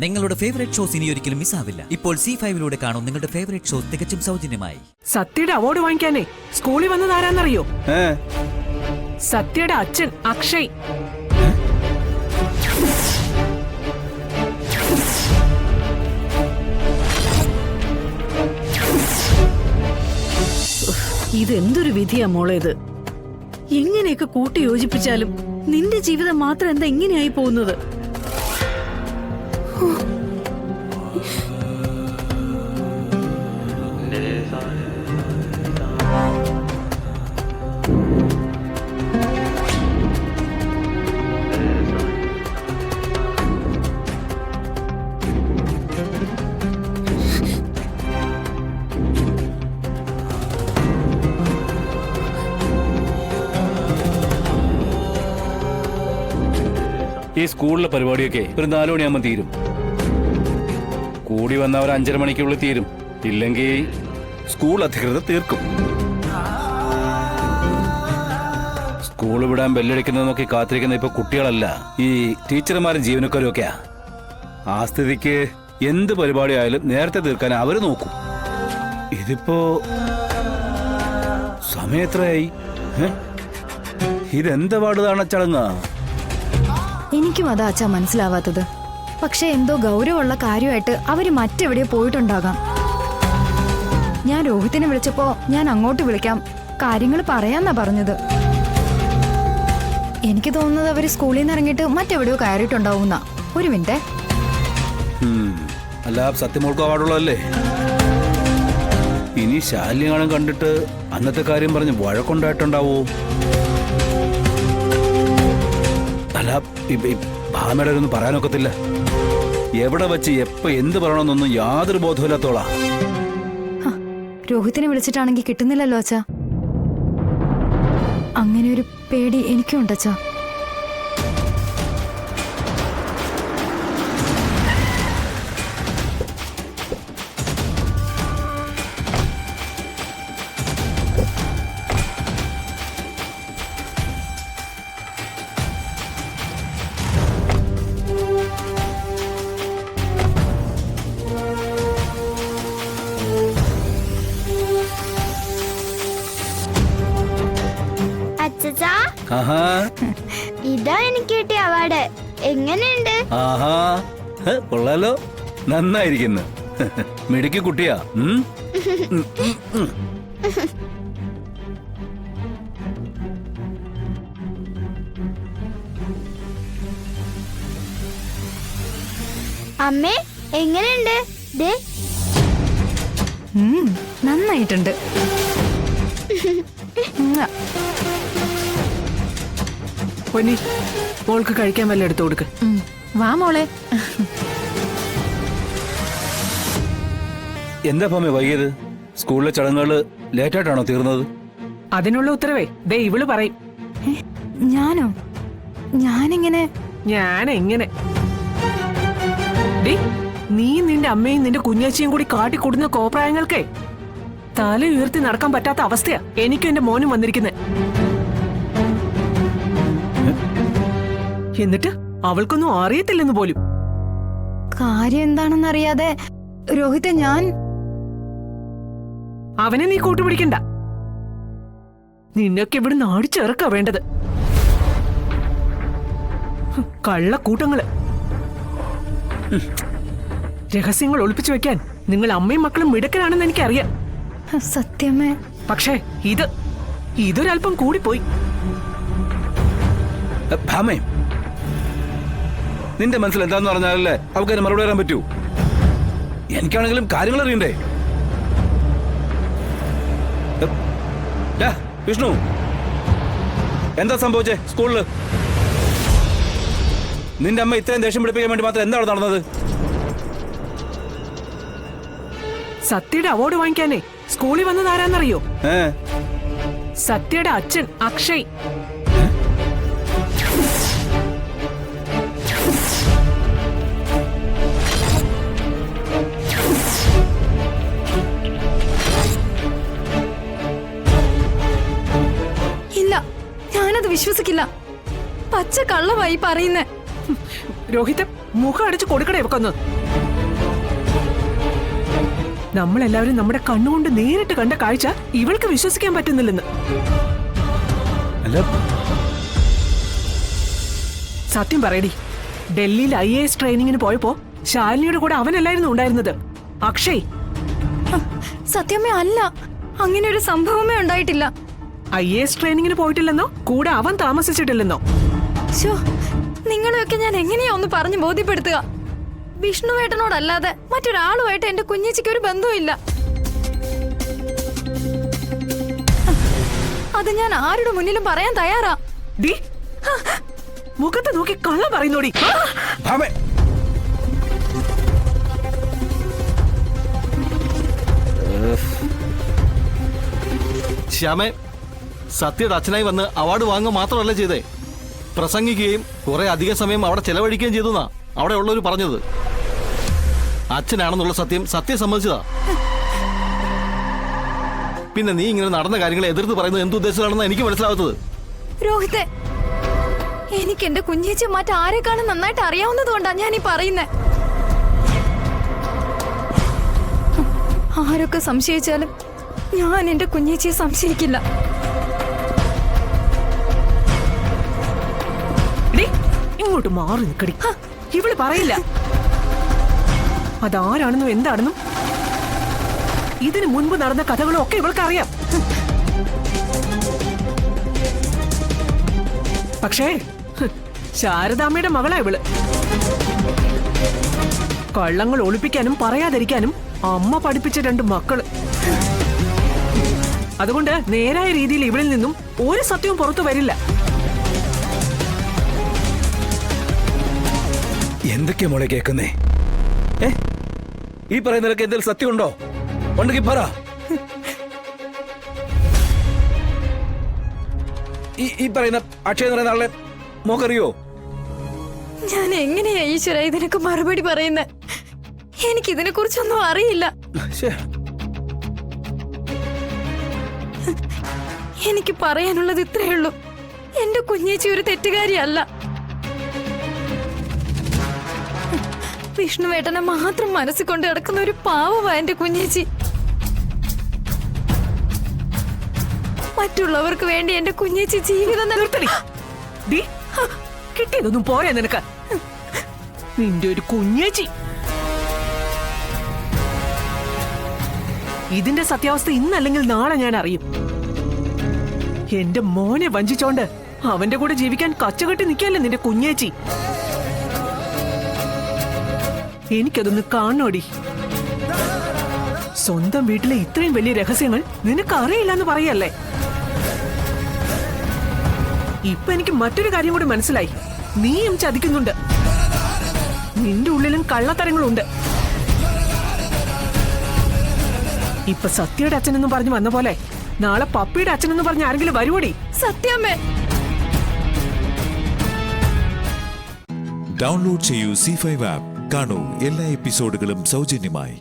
നിങ്ങളുടെ favourite shows ഇനി ഒരിക്കലും മിസ്സാവില്ല. ഇപ്പോൾ C5 കാണും നിങ്ങളുടെ ഫേവറേറ്റ് ഷോസ് തികച്ചും സൗജന്യമായി. സത്യയുടെ അവാർഡ് വാങ്ങിക്കാനേ സ്കൂളിൽ വന്നത് ആരാന്നറിയോ? സത്യയുടെ അച്ഛൻ അക്ഷയ്. ഇതെന്തൊരു വിധിയാ മോളെ ഇത്. എങ്ങനെയൊക്കെ കൂട്ടി യോജിപ്പിച്ചാലും നിന്റെ ജീവിതം മാത്രം എന്താ ഇങ്ങനെയായി പോകുന്നത്? ഈ സ്കൂളിലെ പരിപാടിയൊക്കെ ഒരു 4 മണിയാകുമ്പോൾ തീരും. കൂടി വന്നവർ 5:30 മണിക്കുള്ളിൽ തീരും. ഇല്ലെങ്കിൽ സ്കൂൾ അധികൃതർ തീർക്കും. സ്കൂൾ വിടാൻ ബെല്ലടിക്കുന്നത് നോക്കി കാത്തിരിക്കുന്ന ഇപ്പൊ കുട്ടികളല്ല, ഈ ടീച്ചർമാരും ജീവനക്കാരും ഒക്കെയാ. ആ സ്ഥിതിക്ക് എന്ത് പരിപാടി ആയാലും നേരത്തെ തീർക്കാൻ അവര് നോക്കും. ഇതിപ്പോ സമയത്രയായി? ഇതെന്താ പാടുതാണ് ചടങ്ങാ? എനിക്കും അതാ അച്ഛാ മനസ്സിലാവാത്തത്. പക്ഷെ എന്തോ ഗൗരവമുള്ള കാര്യമായിട്ട് അവര് മറ്റെവിടെയോ പോയിട്ടുണ്ടാകാം. ഞാൻ രോഹിത്തിനെ വിളിച്ചപ്പോ ഞാൻ അങ്ങോട്ട് വിളിക്കാം, കാര്യങ്ങൾ പറയാന്നാ പറഞ്ഞത്. എനിക്ക് തോന്നുന്നത് അവര് സ്കൂളിൽ നിന്ന് ഇറങ്ങിയിട്ട് മറ്റെവിടെയോ കയറിയിട്ടുണ്ടാവുന്ന. ഒരു മിനിറ്റ്. അല്ല, സത്യമോൾക്ക് അവാർഡുള്ളതല്ലേ? ഇനി ശാല്യങ്ങളും കണ്ടിട്ട് അന്നത്തെ കാര്യം പറഞ്ഞ് വഴക്കുണ്ടായിട്ടുണ്ടാവോ? അല്ല, ഭാമയുടെ ഒന്നും പറയാനൊക്കത്തില്ല. എവിടെ വെച്ച് എപ്പോ എന്ത് പറയണമെന്നൊന്നും യാതൊരു ബോധമില്ലാത്തോളാ. രോഹിത്തിനെ വിളിച്ചിട്ടാണെങ്കിൽ കിട്ടുന്നില്ലല്ലോ അച്ഛാ. അങ്ങനെ ഒരു പേടി എനിക്കും ഉണ്ടച്ചാ. ഇതാ എനിക്ക് കിട്ടിയ അവാർഡ്. എങ്ങനെയുണ്ട്? കൊള്ളാലോ, നന്നായിരിക്കുന്നു. മിടുക്കി കുട്ടിയാ. അമ്മേ, എങ്ങനെയുണ്ട്? നന്നായിട്ടുണ്ട്. പൊന്നി, മോൾക്ക് കഴിക്കാൻ വല്ല എടുത്തു കൊടുക്ക്. വാ മോളെ. എന്താ ഭാമ വൈകിയത്? സ്കൂളിലെ ചടങ്ങുകള് ലേറ്റായിട്ടാണോ തീർന്നത്? അതിനുള്ള ഉത്തരവേ ദേ ഇവള് പറയും. ഞാനോ? ഞാനെങ്ങനെ? നീ നിന്റെ അമ്മയും നിന്റെ കുഞ്ഞാച്ചിയും കൂടി കാട്ടിക്കൊടുന്ന കോപ്രായങ്ങൾക്കേ തല ഉയർത്തി നടക്കാൻ പറ്റാത്ത അവസ്ഥയാ എനിക്കും എന്റെ മോനും വന്നിരിക്കുന്നത്. എന്നിട്ട് അവൾക്കൊന്നും അറിയത്തില്ലെന്ന് പോലും. കാര്യം എന്താണെന്നറിയാതെ രോഹിത്തെ അവനെ നീ കൂട്ടുപിടിക്കണ്ട. നിന്നൊക്കെ ഇവിടെ നാടിച്ചിറക്കാ വേണ്ടത്. കള്ളക്കൂട്ടങ്ങള്. രഹസ്യങ്ങൾ ഒളിപ്പിച്ചു വെക്കാൻ നിങ്ങൾ അമ്മയും മക്കളും മിടുക്കരാണെന്ന് എനിക്കറിയാം. സത്യമേ. പക്ഷേ ഇതൊരല്പം കൂടിപ്പോയി. ഭാമേ, നിന്റെ മനസ്സിൽ എന്താന്ന് പറഞ്ഞാലല്ലേ അവൾക്ക് മറുപടി പറയാൻ പറ്റൂ. എനിക്കാണെങ്കിലും കാര്യങ്ങൾ അറിയണ്ടേ? വിഷ്ണു, എന്താ സംഭവിച്ചേ സ്കൂളില്? നിന്റെ അമ്മ ഇത്രയും ദേഷ്യം പിടിപ്പിക്കാൻ വേണ്ടി മാത്രം എന്താണ് നടന്നത്? സത്യയുടെ അവാർഡ് വാങ്ങിക്കാനേ സ്കൂളിൽ വന്നത് ആരാന്നറിയോ? സത്യയുടെ അച്ഛൻ അക്ഷയ്. ഞാനത് വിശ്വസിക്കില്ല. പച്ച കള്ളമായി പറയുന്നേ. രോഹിത്, മുഖം അടിച്ച് കൊടുക്കണേ ഇവക്കൊന്ന്. നമ്മളെല്ലാവരും നമ്മുടെ കണ്ണുകൊണ്ട് നേരിട്ട് കണ്ട കാഴ്ച ഇവൾക്ക് വിശ്വസിക്കാൻ പറ്റുന്നില്ലെന്ന്. അല്ല, സത്യം പറയടി, ഡൽഹിയിൽ IAS ട്രെയിനിങ്ങിന് പോയപ്പോ ശാലിനിയുടെ കൂടെ അവനല്ലായിരുന്നു ഉണ്ടായിരുന്നത്, അക്ഷയ്. സത്യമേ അല്ല, അങ്ങനെ ഒരു സംഭവമേ ഉണ്ടായിട്ടില്ല. IAS ട്രെയിനിങ്ങിന് പോയിട്ടില്ലെന്നോ കൂടെ അവൻ താമസിച്ചിട്ടില്ലെന്നോ? ശോ, നിങ്ങളെയൊക്കെ ഞാൻ എങ്ങനെയാ ഒന്ന് പറഞ്ഞു ബോധ്യപ്പെടുത്തുക? വിഷ്ണുവേട്ടനോടല്ലാതെ മറ്റൊരാളുമായിട്ട് എന്റെ കുഞ്ഞേച്ചിക്ക് ഒരു ബന്ധവുമില്ല. അത് ഞാൻ ആരുടെ മുന്നിലും പറയാൻ തയ്യാറാ. ഡി, മുഖത്ത് നോക്കി കള്ളം പറയുന്നോടി. ഭാമേ. ശ്യാമേ, സത്യയുടെ അച്ഛനായി വന്ന് അവാർഡ് വാങ്ങുക മാത്രമല്ല ചെയ്തേ, പ്രസംഗിക്കുകയും കുറെ അധിക സമയം അവിടെ ചെലവഴിക്കുകയും ചെയ്തെന്നാ അവിടെ ഉള്ളവർ പറഞ്ഞത്. അച്ഛനാണെന്നുള്ള സത്യം സമ്മതിച്ചതാ. പിന്നെ നീ ഇങ്ങനെ നടന്ന കാര്യങ്ങളെ എതിർത്ത് പറയുന്നത് എന്തുദ്ദേശമാണെന്ന് എനിക്ക് മനസ്സിലാവാത്തത്. രോഹിത്തെ, എനിക്ക് എന്റെ കുഞ്ഞേച്ചി മറ്റാരെക്കാളും നന്നായിട്ട് അറിയാവുന്നതുകൊണ്ടാ ഞാൻ ഈ പറയുന്നേ. ആരൊക്കെ സംശയിച്ചാലും ഞാൻ എന്റെ കുഞ്ഞേച്ചിയെ സംശയിക്കില്ല. ഇങ്ങോട്ട് മാറി നിൽക്കടി. ഇവള് പറയില്ല അതാരാണെന്നും എന്താണെന്നും. ഇതിനു മുൻപ് നടന്ന കഥകളും ഒക്കെ ഇവൾക്ക് അറിയാം. പക്ഷേ ശാരദാമ്മയുടെ മകളാ ഇവള്. കള്ളങ്ങൾ ഒളിപ്പിക്കാനും പറയാതിരിക്കാനും അമ്മ പഠിപ്പിച്ച 2 മക്കള്. അതുകൊണ്ട് നേരായ രീതിയിൽ ഇവളിൽ നിന്നും ഒരു സത്യവും പുറത്തു വരില്ല. എന്തൊക്കെയാ മോളെ കേൾക്കുന്നേ? ഈ പറയുന്നതൊക്കെ എന്തെങ്കിലും സത്യമുണ്ടോ? ഉണ്ടെങ്കിൽ പറ. ഈ പറയുന്ന അക്ഷയ് എന്ന് പറയുന്ന ആളെ മോക്കറിയോ? ഞാൻ എങ്ങനെയാ ഈശ്വര ഇതിനൊക്കെ മറുപടി പറയുന്നത്? എനിക്കിതിനെ കുറിച്ചൊന്നും അറിയില്ല. എനിക്ക് പറയാനുള്ളത് ഇത്രയേ ഉള്ളൂ. എന്റെ കുഞ്ഞേച്ചി ഒരു തെറ്റുകാരിയല്ല. വിഷ്ണുവേട്ടനെ മാത്രം മനസ്സിൽ കൊണ്ട് കിടക്കുന്ന ഒരു പാവമാ എന്റെ കുഞ്ഞേച്ചി. മറ്റുള്ളവർക്ക് വേണ്ടി എന്റെ കുഞ്ഞേച്ചി ജീവിതം നിർത്തടി. കിട്ടിയതൊന്നും പോരാ നിനക്ക്. നിന്റെ ഒരു കുഞ്ഞേച്ചി. ഇതിന്റെ സത്യാവസ്ഥ ഇന്നല്ലെങ്കിൽ നാളെ ഞാൻ അറിയും. എന്റെ മോനെ വഞ്ചിച്ചോണ്ട് അവന്റെ കൂടെ ജീവിക്കാൻ കച്ചകെട്ടി നിൽക്കല്ലേ നിന്റെ കുഞ്ഞേച്ചി. എനിക്കതൊന്ന് കാണണോടി. സ്വന്തം വീട്ടിലെ ഇത്രയും വലിയ രഹസ്യങ്ങൾ നിനക്ക് അറിയില്ലെന്ന് പറയല്ലേ? ഇപ്പൊ എനിക്ക് മറ്റൊരു കാര്യം കൂടി മനസ്സിലായി. നീയും ചതിക്കുന്നുണ്ട്. നിന്റെ ഉള്ളിലും കള്ളത്തരങ്ങളുണ്ട്. ഇപ്പൊ സത്യയുടെ അച്ഛനെന്ന് പറഞ്ഞു വന്ന പോലെ നാളെ പപ്പിയുടെ അച്ഛനെന്ന് പറഞ്ഞ് ആരെങ്കിലും വരുവോടി? സത്യമേ. ഡൗൺലോഡ് ചെയ്യൂ C5 ആപ്പ്. കാണൂ എല്ലാ എപ്പിസോഡുകളും സൗജന്യമായി.